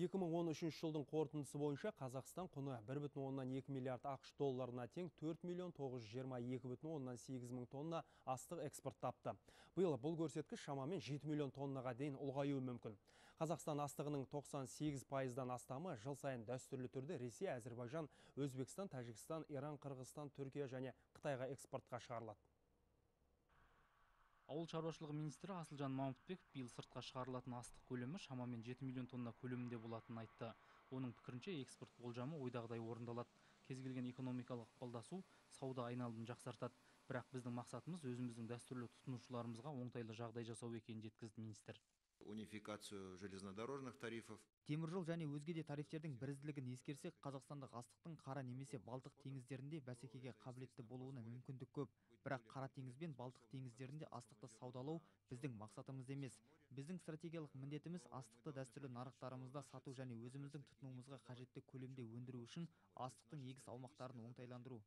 2013 жылдың қорытындысы бойынша Қазақстан құны 1,2 миллиард ақш долларына тең 4 миллион 922,8 мың тонна астық экспорттапты. Биыл бұл көрсеткіш шамамен 7 миллион тоннаға дейін ұлғаюы мүмкін. Қазақстан астығының 98%-дан астамы жыл сайын дәстүрлі түрде Ресей, Әзербайжан, Өзбекстан, Тәжікстан, Иран, Қырғызстан, Түркия және Қытайға экспортқа шығарылады. Ауыл шаруашылығы министрі Асылжан Мамытбеков биыл сыртқа шығарылатын астық көлемі шамамен 7 миллион тонна көлемінде болатынын айтты. Оның пікірінше экспорт болжамы ойдағыдай орындалады. Кез келген экономикалық ықпалдасу сауда айналымын жақсартады. Бірақ біздің мақсатымыз өзіміздің дәстүрлі тұтынушыларымызға оңтайлы жағдай жасау екенін жеткізді министр. Унификацию железнодорожных тарифов. Теміржол және өзге де тарифтердің бірізділігін ескерсек, қазақстандық астықтың Қара немесе Балтық теңіздерінде бәсекеге қабілетті болуына мүмкіндік көп. Бірақ Қара теңіз бен Балтық теңіздерінде астықты саудалау біздің мақсатымыз емес. Біздің стратегиялық міндетіміз астықты дәстүрлі нарықтарымызда сату және өзіміздің тұтынуымызға қажетті көлемде өндіру үшін астықтың егіс аумақтарын оңтайландыру.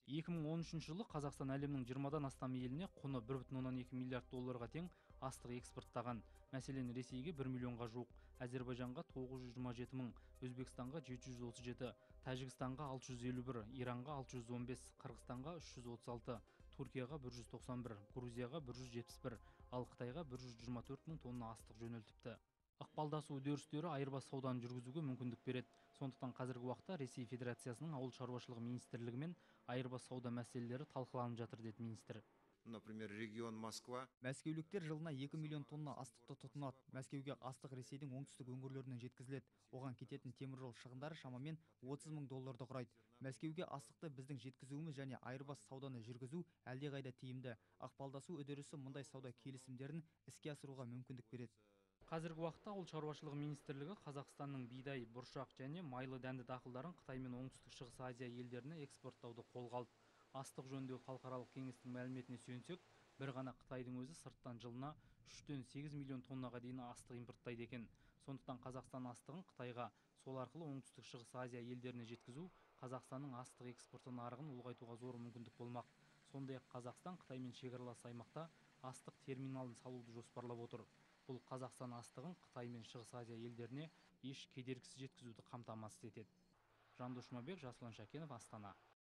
2013 жылы Қазақстан әлемнің 20-дан астам еліне құны 1,2 миллиард долларға тең астық экспорттаған. Мәселен, Ресейге 1 миллионға жуық, Әзербайжанға 927 мың, Өзбекстанға 737, Тәжікстанға 651, Иранға 615, Қырғызстанға 336, Түркияға 191, Грузияға 171, ал Қытайға 124 мың тонна астық жөнелтіпті. Ықпалдасу үдерістері айырбас сауданы жүргізуге мүмкіндік береді. Сондықтан қазіргі уақытта Ресей Федерациясының ауыл шаруашылығы министрлігімен айырбас сауда мәселелері талқыланып жатыр, деді министр. Например, регион Москва. Мәскеуліктер жылына 2 миллион тонна астықты тұтынады. Мәскеуге астық Ресейдің оңтүстік өңірлерінен жеткізіледі. Оған кететін теміржол шығындары шамамен 30 мың долларды құрайды. Мәскеуге астықты біздің жеткізуіміз және айырбас сауданы жүргізу әлдеқайда тиімді. Ықпалдасу үдерісі мұндай сауда келісімдерін іске асыруға мүмкіндік береді. Қазіргі уақытта ауыл шаруашылығы министрлігі Қазақстанның бидай, бұршақ және майлы дәнді дақылдарын Қытай мен Оңтүстік Шығыс Азия елдеріне экспорттауды қолға алды. Астық жөніндегі халықаралық кеңестің мәліметіне сүйенсек, бір ғана Қытайдың өзі сырттан жылына 3-тен 8 миллион тоннаға дейін астық импорттайды екен. Сондықтан Қазақстан астығын Қытайға, сол арқылы Оңтүстік Шығыс Азия елдеріне жеткізу Қазақстанның астық экспорты нарығын ұлғайтуға зор мүмкіндік болмақ. Сондай-ақ Қазақстан Қытаймен шекаралас аймақта астық терминалын салуды жоспарлап отыр. Бұл Қазақстан астығын Қытай мен Шығыс Азия елдеріне еш кедергісіз жеткізуді қамтамасыз етеді. Жандос Жұмабек, Жасұлан Шәкенов, Астана.